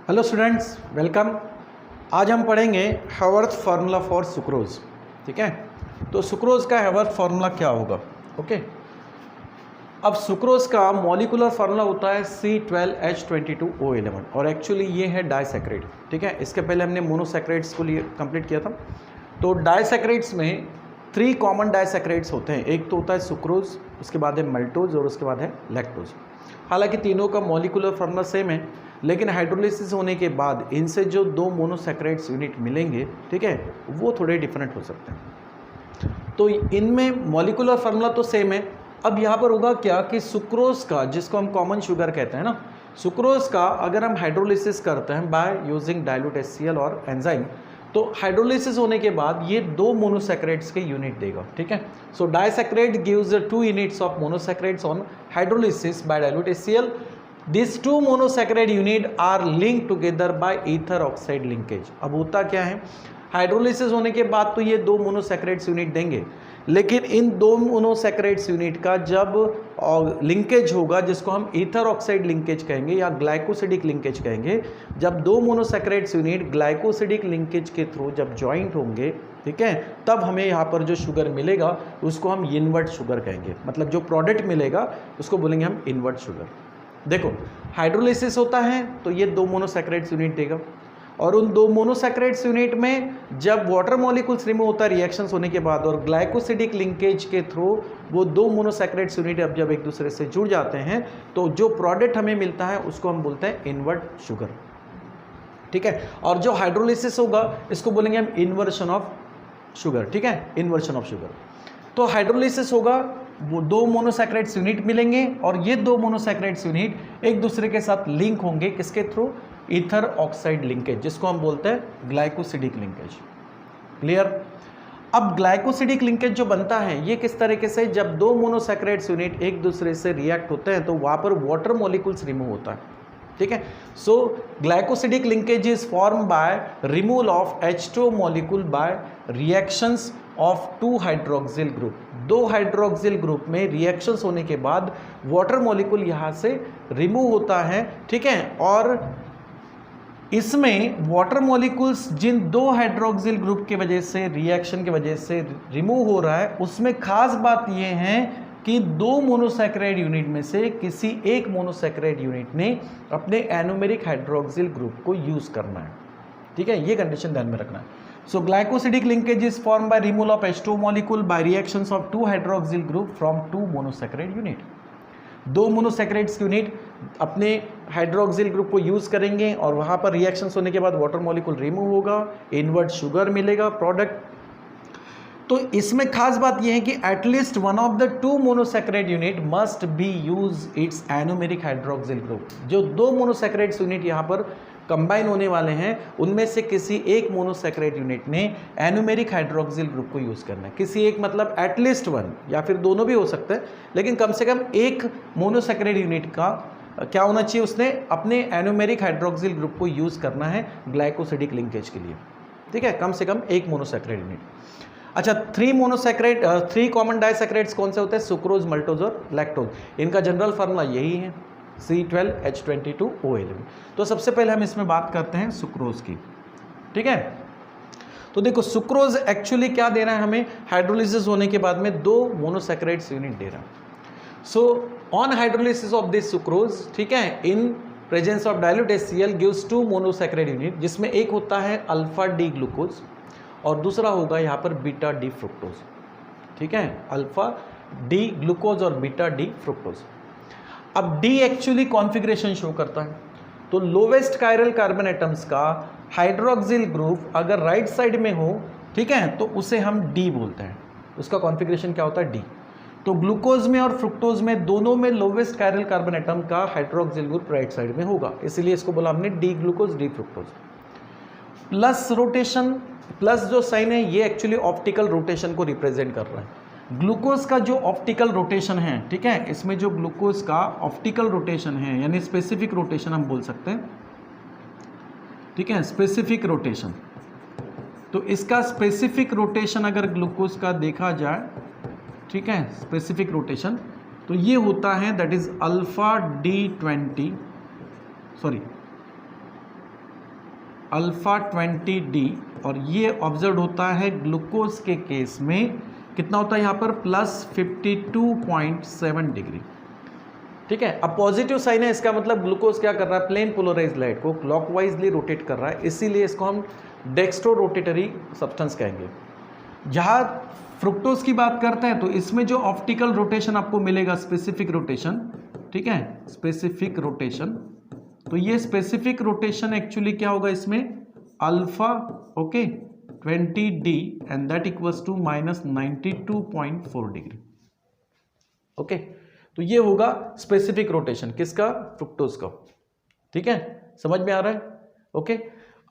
Hello students, welcome. आज हम पढ़ेंगे हेवर्थ फार्मूला फॉर सुक्रोज। ठीक है, तो सुक्रोज का हेवर्थ फार्मूला क्या होगा? ओके, अब सुक्रोज का मॉलिकुलर फार्मूला होता है C12H22O11 और एक्चुअली ये है डाइसैकराइड। ठीक है, इसके पहले हमने मोनोसैकराइड्स को लिए कंप्लीट किया था। तो डाइसैकराइड्स में 3 कॉमन डाइसैकराइड्स होते हैं। एक तो होता है सुक्रोज, उसके बाद है मल्टोज और उसके बाद है लैक्टोज। हालांकि तीनों का मॉलिकुलर फार्मूला सेम है, लेकिन हाइड्रोलिसिस होने के बाद इनसे जो 2 मोनोसैकराइड्स यूनिट मिलेंगे, ठीक है, वो थोड़े डिफरेंट हो सकते हैं। तो इनमें मॉलिकुलर फार्मूला तो सेम है। अब यहाँ पर होगा क्या कि सुक्रोज का, जिसको हम कॉमन शुगर कहते हैं ना, सुक्रोज का अगर हम हाइड्रोलिसिस करते हैं बाय यूजिंग डाइल्यूट HCl और एंजाइम, तो हाइड्रोलिसिस होने के बाद ये 2 मोनोसैकराइड्स के यूनिट देगा। ठीक है, so disaccharide gives 2 units of monosaccharides on hydrolysis by dilute HCl. These 2 monosaccharide unit are linked together by ether oxide linkage. अब होता क्या है, हाइड्रोलिसिस होने के बाद तो ये 2 मोनोसैकराइड्स यूनिट देंगे, लेकिन इन 2 मोनोसैकराइड्स यूनिट का जब लिंकेज होगा, जिसको हम ईथर ऑक्साइड लिंकेज कहेंगे या ग्लाइकोसिडिक लिंकेज कहेंगे, जब 2 मोनोसैकराइड्स यूनिट ग्लाइकोसिडिक लिंकेज के थ्रू जब ज्वाइंट होंगे, ठीक है, तब हमें यहाँ पर जो शुगर मिलेगा उसको हम इनवर्ट शुगर कहेंगे। मतलब जो प्रोडक्ट मिलेगा उसको बोलेंगे हम इनवर्ट शुगर। देखो, हाइड्रोलिसिस होता है तो ये 2 मोनोसैकराइड्स यूनिट देगा, और उन 2 मोनोसैकराइड्स यूनिट में जब वाटर मॉलिक्यूल्स रिमूव होता है रिएक्शंस होने के बाद, और ग्लाइकोसिडिक लिंकेज के थ्रू वो 2 मोनोसैकराइड्स यूनिट अब जब एक दूसरे से जुड़ जाते हैं, तो जो प्रोडक्ट हमें मिलता है उसको हम बोलते हैं इनवर्ट शुगर। ठीक है, और जो हाइड्रोलिसिस होगा इसको बोलेंगे हम इन्वर्शन ऑफ शुगर। ठीक है, इन्वर्शन ऑफ शुगर। तो हाइड्रोलिसिस होगा, वो 2 मोनोसैकराइड्स यूनिट मिलेंगे और ये 2 मोनोसैकराइड्स यूनिट एक दूसरे के साथ लिंक होंगे। किसके थ्रू? ईथर ऑक्साइड लिंकेज, जिसको हम बोलते हैं ग्लाइकोसिडिक लिंकेज। क्लियर? अब ग्लाइकोसिडिक लिंकेज जो बनता है ये किस तरीके से, जब 2 मोनोसैकराइड्स यूनिट एक दूसरे से रिएक्ट होते हैं तो वहां पर वाटर मॉलिक्यूल्स रिमूव होता है। ठीक है, so glycosidic linkage is form by removal of H2 molecule by reactions of 2 hydroxyl group. 2 hydroxyl group में रिएक्शंस होने के बाद वाटर मॉलिक्यूल यहाँ से रिमूव होता है। ठीक है, और इसमें वाटर मॉलिक्यूल्स जिन 2 हाइड्रोक्सिल ग्रुप के वजह से, रिएक्शन की वजह से रिमूव हो रहा है, उसमें खास बात यह है कि 2 मोनोसैकराइड यूनिट में से किसी एक मोनोसैकराइड यूनिट ने अपने एनोमेरिक हाइड्रोक्सिल ग्रुप को यूज करना है। ठीक है, ये कंडीशन ध्यान में रखना है। So glycosidic linkage is formed by removal of H2 molecule by reactions of 2 hydroxyl group from 2 monosaccharide unit. 2 monosaccharides unit अपने हाइड्रोक्सिल ग्रुप को यूज करेंगे और वहां पर रिएक्शंस होने के बाद वाटर मॉलिक्यूल रिमूव होगा, इनवर्ट शुगर मिलेगा प्रोडक्ट। तो इसमें खास बात यह है कि at least one of the 2 monosaccharide unit must be use it's anomeric hydroxyl group. जो 2 मोनोसैकराइड्स यूनिट यहाँ पर कंबाइन होने वाले हैं, उनमें से किसी एक मोनोसैकराइड यूनिट ने एनोमेरिक हाइड्रोक्सिल ग्रुप को यूज करना है। किसी एक मतलब एटलीस्ट 1 या फिर दोनों भी हो सकते हैं, लेकिन कम से कम एक मोनोसैकराइड यूनिट का क्या होना चाहिए, उसने अपने एनोमेरिक हाइड्रोक्सिल ग्रुप को यूज करना है ग्लाइकोसिडिक लिंकेज के लिए। ठीक है, कम से कम एक मोनोसैकराइड यूनिट। अच्छा, 3 कॉमन डाइसैकराइड्स कौन से होते हैं? सुक्रोज, मल्टोज और लैक्टोज। इनका जनरल फार्मूला यही है, C12H22O11। तो सबसे पहले हम इसमें बात करते हैं सुक्रोज की। ठीक है, तो देखो सुक्रोज एक्चुअली क्या दे रहा है हमें, हाइड्रोलिसिस होने के बाद में 2 मोनोसैकराइड्स यूनिट दे रहा है। So on hydrolysis of this sucrose, ठीक है, in presence of dilute HCl gives 2 monosaccharide unit, जिसमें एक होता है अल्फा डी ग्लूकोज और दूसरा होगा यहाँ पर बीटा डी फ्रुक्टोज। ठीक है, अल्फा डी ग्लूकोज और बीटा डी फ्रुक्टोज। अब डी एक्चुअली कॉन्फ़िगरेशन शो करता है, तो लोवेस्ट कायरल कार्बन एटम्स का हाइड्रोक्सिल ग्रुप अगर राइट साइड में हो, ठीक है, तो उसे हम डी बोलते हैं। उसका कॉन्फ़िगरेशन क्या होता है? डी। तो ग्लूकोज में और फ्रुक्टोज में दोनों में लोवेस्ट कायरल कार्बन एटम का हाइड्रोक्सिल ग्रुप राइट साइड में होगा, इसीलिए इसको बोला हमने D glucose D fructose. Plus rotation, plus जो साइन है ये एक्चुअली ऑप्टिकल रोटेशन को रिप्रेजेंट कर रहा है। ग्लूकोज का जो ऑप्टिकल रोटेशन है, ठीक है, इसमें जो ग्लूकोज का ऑप्टिकल रोटेशन है, यानी स्पेसिफिक रोटेशन हम बोल सकते हैं। ठीक है, स्पेसिफिक रोटेशन। तो इसका स्पेसिफिक रोटेशन अगर ग्लूकोज का देखा जाए, ठीक है, स्पेसिफिक रोटेशन, तो ये होता है that is alpha D20, sorry alpha 20D, और ये ऑब्जर्व होता है ग्लूकोज के केस में कितना होता है यहाँ पर +52.7 डिग्री। ठीक है, अब पॉजिटिव साइन है, इसका मतलब ग्लूकोज क्या कर रहा है, प्लेन पोलराइज लाइट को क्लॉकवाइजली रोटेट कर रहा है, इसीलिए इसको हम डेक्स्ट्रो रोटेटरी सब्सटेंस कहेंगे। जहाँ फ्रुक्टोज की बात करते हैं तो इसमें जो ऑप्टिकल रोटेशन आपको मिलेगा, स्पेसिफिक रोटेशन, ठीक है, स्पेसिफिक रोटेशन, तो ये स्पेसिफिक रोटेशन एक्चुअली क्या होगा इसमें alpha, okay, 20D and that equals to -92.4 degree. Okay, तो ये होगा स्पेसिफिक रोटेशन किसका, फ्रुक्टोज का। ठीक है, समझ में आ रहा है। ओके,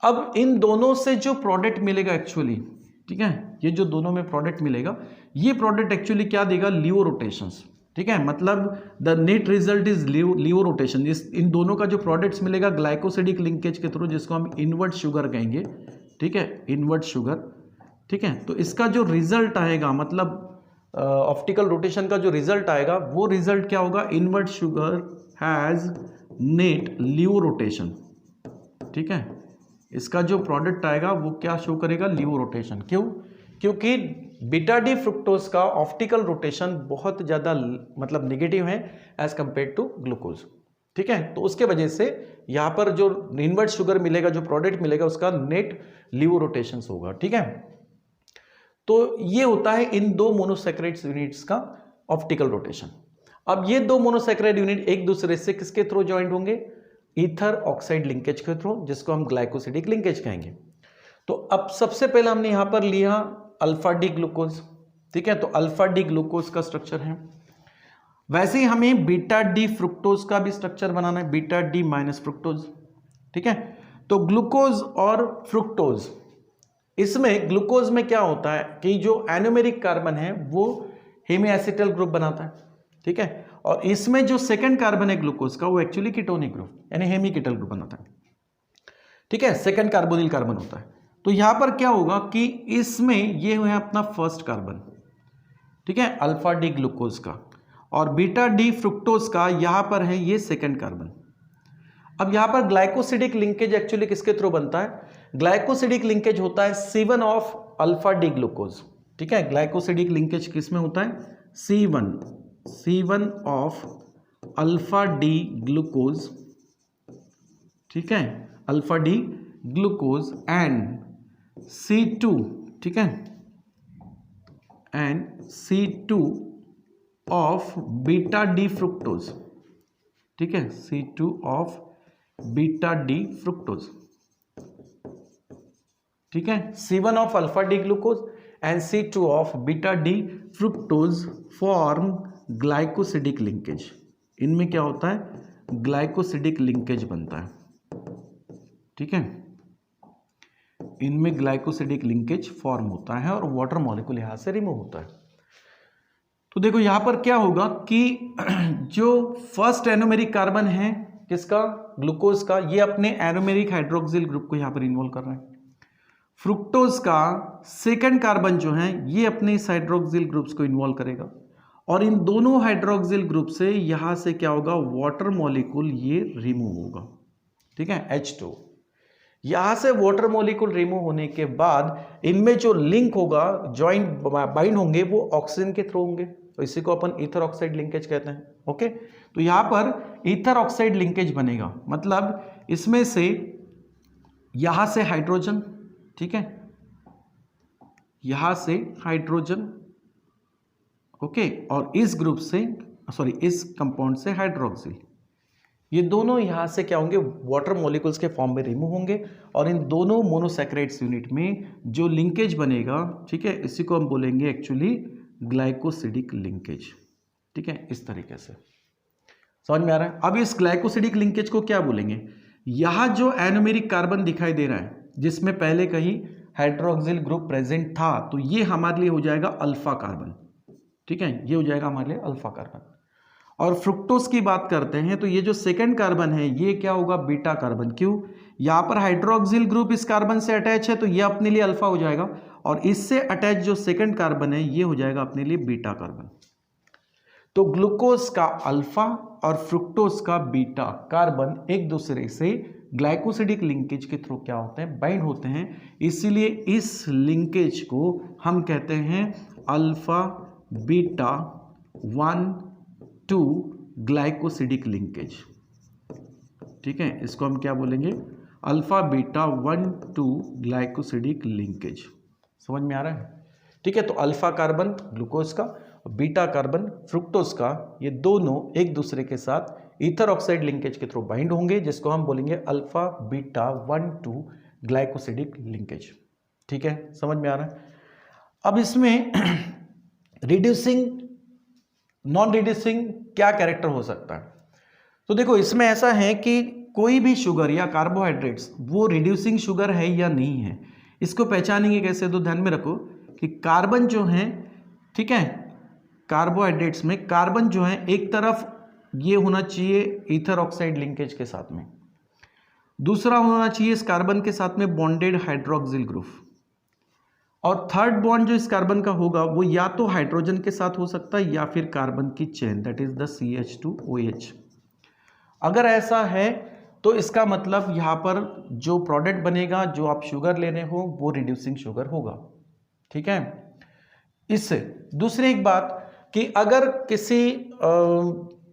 अब इन दोनों से जो प्रोडक्ट मिलेगा एक्चुअली, ठीक है, ये जो दोनों में प्रोडक्ट मिलेगा, ये प्रोडक्ट एक्चुअली क्या देगा, लियो रोटेशंस। ठीक है, मतलब the net result is laevo rotation. इन दोनों का जो प्रोडक्ट्स मिलेगा ग्लाइकोसिडिक लिंकेज के थ्रू, जिसको हम इनवर्ट शुगर कहेंगे। ठीक है, इनवर्ट शुगर। ठीक है, तो इसका जो रिजल्ट आएगा, मतलब ऑप्टिकल रोटेशन का जो रिजल्ट आएगा, वो रिजल्ट क्या होगा, invert sugar has net laevo rotation. ठीक है, इसका जो प्रोडक्ट आएगा वो क्या शो करेगा, लियो रोटेशन। क्यों, क्योंकि बीटा डी फ्रुक्टोज का ऑप्टिकल रोटेशन बहुत ज़्यादा मतलब नेगेटिव है एज कंपेयर टू ग्लूकोज। ठीक है, तो उसके वजह से यहाँ पर जो इनवर्ट शुगर मिलेगा, जो प्रोडक्ट मिलेगा, उसका नेट लियो रोटेशन होगा। ठीक है, तो ये होता है इन दो मोनोसैकेराइड यूनिट्स का ऑप्टिकल रोटेशन। अब ये दो मोनोसैकेराइड यूनिट एक दूसरे से किसके थ्रू ज्वाइंट होंगे, ईथर ऑक्साइड लिंकेज के थ्रू, जिसको हम ग्लाइकोसिडिक लिंकेज कहेंगे। तो अब सबसे पहले हमने यहां पर लिया अल्फा डी ग्लूकोज। ठीक है, तो अल्फा डी ग्लूकोज का स्ट्रक्चर है। वैसे ही हमें बीटा डी फ्रुक्टोज का भी स्ट्रक्चर बनाना है, बीटा डी माइनस फ्रुक्टोज। ठीक है, तो ग्लूकोज और फ्रुक्टोज, इसमें ग्लूकोज में क्या होता है कि जो एनोमेरिक कार्बन है वो हेमिएसिटल ग्रुप बनाता है। ठीक है, और इसमें जो सेकंड कार्बन है ग्लूकोज का, वो एक्चुअली कीटोनिक ग्रुप यानी हेमिकीटल ग्रुप बनाता है। ठीक है, सेकंड कार्बोनिल कार्बन होता है। तो यहां पर क्या होगा कि इसमें ये है अपना फर्स्ट कार्बन, ठीक है, अल्फा डी ग्लूकोज का, और बीटा डी फ्रुक्टोज का यहां पर है ये सेकंड कार्बन। अब यहां पर ग्लाइकोसिडिक लिंकेज एक्चुअली किसके थ्रू बनता है, ग्लाइकोसिडिक लिंकेज होता है C1 of alpha D glucose. ठीक है, ग्लाइकोसिडिक लिंकेज किसमें होता है, C1 of alpha D glucose. ठीक है, alpha D glucose and C2, ठीक है, and C2 of beta D fructose. ठीक है, C2 of beta D fructose. ठीक है, C1 of alpha D glucose and C2 of beta D fructose form glycosidic linkage. इनमें क्या होता है, ग्लाइकोसिडिक लिंकेज बनता है। ठीक है, इनमें ग्लाइकोसिडिक लिंकेज फॉर्म होता है और वाटर मॉलिक्यूल यहां से रिमूव होता है। तो देखो यहां पर क्या होगा कि जो फर्स्ट एनोमेरिक कार्बन है किसका, ग्लूकोज का, ये अपने एरोमेरिक हाइड्रोक्सिल ग्रुप को यहां पर इन्वॉल्व कर रहा है। फ्रुक्टोज का सेकंड कार्बन जो है ये अपने इस हाइड्रोक्सिल ग्रुप्स को इन्वॉल्व करेगा, और इन दोनों हाइड्रोक्सिल ग्रुप से यहां से क्या होगा, वाटर मॉलिक्यूल ये रिमूव होगा। ठीक है, H2। यहां से वाटर मॉलिक्यूल रिमूव होने के बाद इनमें जो लिंक होगा, जॉइंट बाइंड होंगे, वो ऑक्सीजन के थ्रू होंगे, तो इसी को अपन ईथर ऑक्साइड लिंकेज कहते हैं। ओके, तो यहां पर ईथर ऑक्साइड लिंकेज बनेगा, मतलब इसमें से यहां से हाइड्रोजन, ठीक है, यहां से हाइड्रोजन, ओके, और इस ग्रुप से इस कंपाउंड से हाइड्रोक्सिल, ये दोनों यहां से क्या होंगे, वाटर मॉलिक्यूल्स के फॉर्म में रिमूव होंगे, और इन दोनों मोनोसैकेराइड्स यूनिट में जो लिंकेज बनेगा, ठीक है, इसी को हम बोलेंगे एक्चुअली ग्लाइकोसिडिक लिंकेज। ठीक है, इस तरीके से समझ में आ रहा है। अब इस ग्लाइकोसिडिक लिंकेज को क्या बोलेंगे, यहां जो एनोमेरिक कार्बन दिखाई दे रहा है जिसमें पहले कहीं हाइड्रोक्सिल ग्रुप प्रेजेंट था, तो ये हमारे लिए हो जाएगा अल्फा कार्बन। ठीक है, ये हो जाएगा हमारे लिए अल्फा कार्बन। और फ्रुक्टोज की बात करते हैं तो ये जो सेकंड कार्बन है ये क्या होगा, बीटा कार्बन। क्यों, यहां पर हाइड्रोक्सिल ग्रुप इस कार्बन से अटैच है, तो ये अपने लिए अल्फा हो जाएगा, और इससे अटैच जो सेकंड कार्बन है ये हो जाएगा अपने लिए बीटा कार्बन। तो ग्लूकोज का अल्फा और फ्रुक्टोज का बीटा कार्बन एक दूसरे से ग्लाइकोसिडिक लिंकेज के थ्रू क्या होते हैं, बाइंड होते हैं। इसीलिए इस लिंकेज को हम कहते हैं अल्फा बीटा 1,2 ग्लाइकोसिडिक लिंकेज। ठीक है, इसको हम क्या बोलेंगे, अल्फा बीटा 1,2 ग्लाइकोसिडिक लिंकेज। समझ में आ रहा है? ठीक है, तो अल्फा कार्बन ग्लूकोज का, बीटा कार्बन फ्रुक्टोज का, ये दोनों एक दूसरे के साथ ईथर ऑक्साइड लिंकेज के थ्रू बाइंड होंगे, जिसको हम बोलेंगे अल्फा बीटा 1,2 ग्लाइकोसिडिक लिंकेज। ठीक है, समझ में आ रहा है? अब इसमें रिड्यूसिंग, नॉन रिड्यूसिंग क्या कैरेक्टर हो सकता है? तो देखो, इसमें ऐसा है कि कोई भी शुगर या कार्बोहाइड्रेट्स वो रिड्यूसिंग शुगर है या नहीं है, इसको पहचानेंगे कैसे? तो ध्यान में रखो कि कार्बन जो है, ठीक है, कार्बोहाइड्रेट्स में कार्बन जो है एक तरफ ये होना चाहिए ईथर ऑक्साइड लिंकेज के साथ में, दूसरा होना चाहिए इस कार्बन के साथ में बॉन्डेड हाइड्रोक्सिल ग्रुप, और थर्ड बॉन्ड जो इस कार्बन का होगा वो या तो हाइड्रोजन के साथ हो सकता है या फिर कार्बन की chain, that is the CH2OH। अगर ऐसा है तो इसका मतलब यहाँ पर जो प्रोडक्ट बनेगा, जो आप शुगर ले रहे हो, वो रिड्यूसिंग शुगर होगा। ठीक है, इससे दूसरी एक बात कि अगर किसी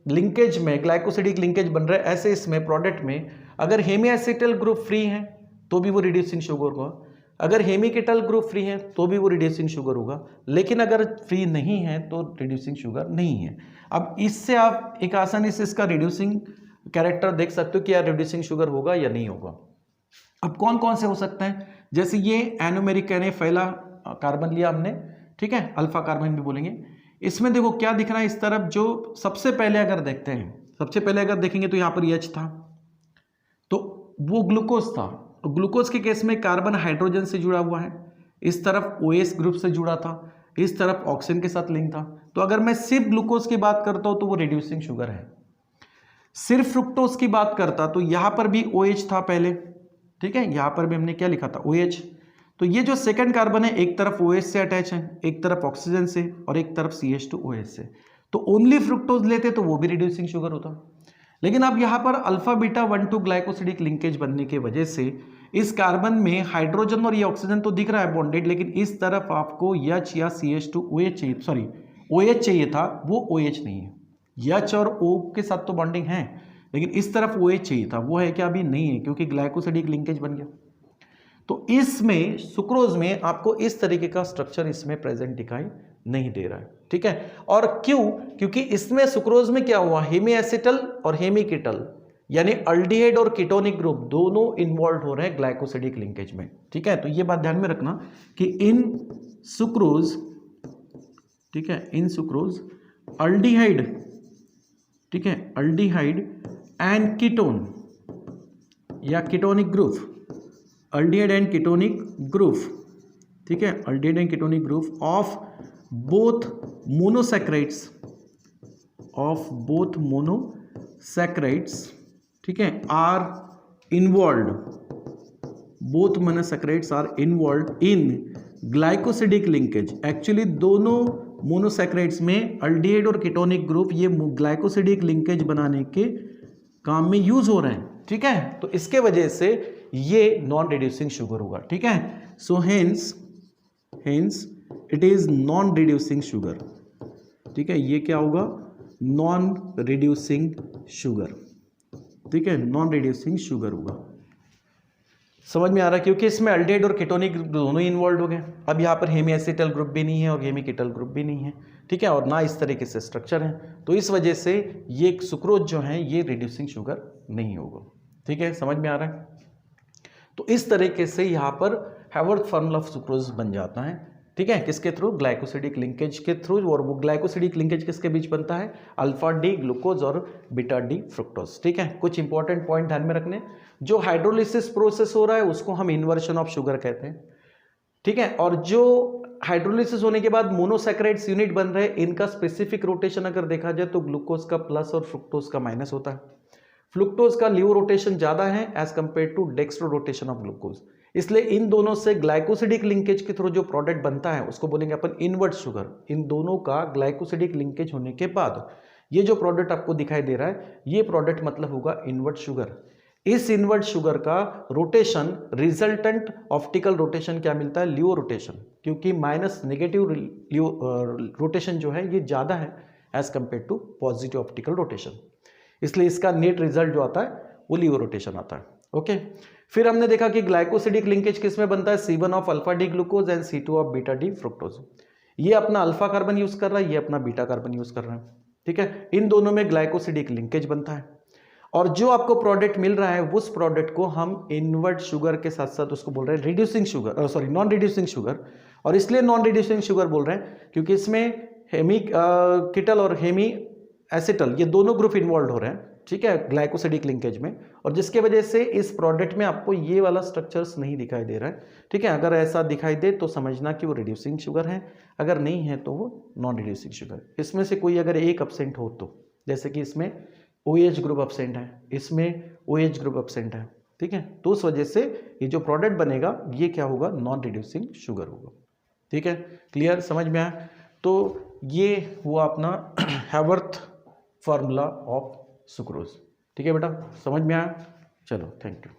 लिंकेज में ग्लाइकोसिडिक लिंकेज बन रहा है, ऐसे इसमें प्रोडक्ट में अगर हेमिएसिटल ग्रुप फ्री है तो भी वो रिड्यूसिंग शुगर होगा, अगर हेमिकेटल ग्रुप फ्री है तो भी वो रिड्यूसिंग शुगर होगा, लेकिन अगर फ्री नहीं है तो रिड्यूसिंग शुगर नहीं है। अब इससे आप एक आसानी से इसका रिड्यूसिंग कैरेक्टर देख सकते हो कि यार रिड्यूसिंग शुगर होगा या नहीं होगा। अब कौन कौन से हो सकते हैं? जैसे ये एनोमेरिक यानी पहला कार्बन लिया हमने, ठीक है, अल्फा कार्बन भी बोलेंगे। इसमें देखो क्या दिख रहा है इस तरफ, जो सबसे पहले अगर देखते हैं, सबसे पहले अगर देखेंगे तो यहाँ पर H था, तो वो ग्लूकोज था। तो ग्लूकोज के केस में कार्बन हाइड्रोजन से जुड़ा हुआ है, इस तरफ OH ग्रुप से जुड़ा था, इस तरफ ऑक्सीजन के साथ लिंक था। तो अगर मैं सिर्फ ग्लूकोज की बात करता हूं तो वो रिड्यूसिंग शुगर है। सिर्फ फ्रुक्टोज की बात करता तो यहां पर भी OH था पहले, ठीक है, यहां पर भी हमने क्या लिखा था, OH। तो ये जो सेकंड कार्बन है एक तरफ OH से अटैच है, एक तरफ ऑक्सीजन से और एक तरफ CH2OH से, तो ओनली फ्रुक्टोज लेते तो वो भी रिड्यूसिंग शुगर होता। लेकिन अब यहाँ पर अल्फा बीटा 1,2 ग्लाइकोसिडिक लिंकेज बनने की वजह से इस कार्बन में हाइड्रोजन और ये ऑक्सीजन तो दिख रहा है बॉन्डेड, लेकिन इस तरफ आपको H या CH2OH चाहिए, सॉरी OH चाहिए था, वो OH नहीं है। H और O के साथ तो बॉन्डिंग है, लेकिन इस तरफ OH चाहिए था, वो है क्या? अभी नहीं है, क्योंकि ग्लाइकोसिडिक लिंकेज बन गया। तो इसमें सुक्रोज में आपको इस तरीके का स्ट्रक्चर इसमें प्रेजेंट दिखाई नहीं दे रहा है, ठीक है। और क्यों? क्योंकि इसमें सुक्रोज में क्या हुआ, हेमिएसिटल और हेमिकेटल यानी अल्डिहाइड और कीटोनिक ग्रुप दोनों इन्वॉल्व हो रहे हैं ग्लाइकोसिडिक लिंकेज में, ठीक है। तो ये बात ध्यान में रखना कि इन सुक्रोज, ठीक है, इन सुक्रोज अल्डिहाइड, ठीक है, अल्डिहाइड एंड कीटोन या ketonic group, aldehyde and ketonic group, ठीक है, aldehyde and ketonic group of both monosaccharides, of both monosaccharides, ठीक है, are involve, both monosaccharides are involve in glycosidic linkage. Actually दोनों monosaccharides में aldehyde और ketonic group ये glycosidic linkage बनाने के काम में यूज हो रहे हैं, ठीक है। तो इसके वजह से ये नॉन रिड्यूसिंग शुगर होगा, ठीक है। So hence it is non reducing sugar, ठीक है, ये क्या होगा, नॉन रिड्यूसिंग शुगर, ठीक है, नॉन रिड्यूसिंग शुगर होगा। समझ में आ रहा है? क्योंकि इसमें अल्डिहाइड और कीटोनिक दोनों ही इन्वॉल्व हो गए। अब यहाँ पर हेमिएसिटल ग्रुप भी नहीं है और हेमिकेटल ग्रुप भी नहीं है, ठीक है, और ना इस तरीके से स्ट्रक्चर है, तो इस वजह से ये सुक्रोज जो है ये रिड्यूसिंग शुगर नहीं होगा, ठीक है, समझ में आ रहा है। तो इस तरीके से यहाँ पर हैवर्थ फॉर्मूला ऑफ सुक्रोज बन जाता है, ठीक है, किसके थ्रू, ग्लाइकोसिडिक लिंकेज के थ्रू। और वो ग्लाइकोसिडिक लिंकेज किसके बीच बनता है, अल्फा डी ग्लूकोज और बीटा डी फ्रुक्टोज, ठीक है। कुछ इंपॉर्टेंट पॉइंट ध्यान में रखने, जो हाइड्रोलिसिस प्रोसेस हो रहा है उसको हम इन्वर्शन ऑफ शुगर कहते हैं, ठीक है, और जो हाइड्रोलिसिस होने के बाद मोनोसैकेराइड्स यूनिट बन रहे हैं, इनका स्पेसिफिक रोटेशन अगर देखा जाए तो ग्लूकोज का प्लस और फ्रुक्टोज का माइनस होता है। फ्रुक्टोज का लीवर रोटेशन ज्यादा है as compared to dextro rotation of glucose, इसलिए इन दोनों से ग्लाइकोसिडिक लिंकेज के थ्रू जो प्रोडक्ट बनता है उसको बोलेंगे अपन इनवर्ट शुगर। इन दोनों का ग्लाइकोसिडिक लिंकेज होने के बाद ये जो प्रोडक्ट आपको दिखाई दे रहा है, ये प्रोडक्ट मतलब होगा इनवर्ट शुगर। इस इनवर्ट शुगर का रोटेशन, रिजल्टेंट ऑप्टिकल रोटेशन क्या मिलता है? लियो रोटेशन, क्योंकि माइनस नेगेटिव रोटेशन जो है ये ज़्यादा है as compared to positive optical rotation, इसलिए इसका नेट रिजल्ट जो आता है वो लियो रोटेशन आता है। ओके, फिर हमने देखा कि ग्लाइकोसिडिक लिंकेज किस में बनता है? C1 of alpha D glucose and C2 of beta D fructose. ये अपना अल्फा कार्बन यूज कर रहा है, ये अपना बीटा कार्बन यूज कर रहा है, ठीक है। इन दोनों में ग्लाइकोसिडिक लिंकेज बनता है और जो आपको प्रोडक्ट मिल रहा है उस प्रोडक्ट को हम इनवर्ट शुगर के साथ साथ उसको बोल रहे हैं reducing sugar, sorry non reducing sugar. और इसलिए नॉन रिड्यूसिंग शुगर बोल रहे हैं क्योंकि इसमें हेमी कीटल और हेमी एसिटल ये दोनों ग्रुप इन्वॉल्व हो रहे हैं, ठीक है, ग्लाइकोसिडिक लिंकेज में, और जिसके वजह से इस प्रोडक्ट में आपको ये वाला स्ट्रक्चर्स नहीं दिखाई दे रहा है, ठीक है। अगर ऐसा दिखाई दे तो समझना कि वो रिड्यूसिंग शुगर है, अगर नहीं है तो वो नॉन रिड्यूसिंग शुगर। इसमें से कोई अगर एक अपसेंट हो तो, जैसे कि इसमें OH ग्रुप अपसेंट है, इसमें OH ग्रुप अपसेंट है, ठीक है, तो उस वजह से ये जो प्रोडक्ट बनेगा ये क्या होगा? नॉन रिड्यूसिंग शुगर होगा, ठीक है। क्लियर, समझ में आया? तो ये हुआ अपना हैवर्थ फार्मूला ऑफ सुक्रोज, ठीक है बेटा, समझ में आया? चलो, थैंक यू।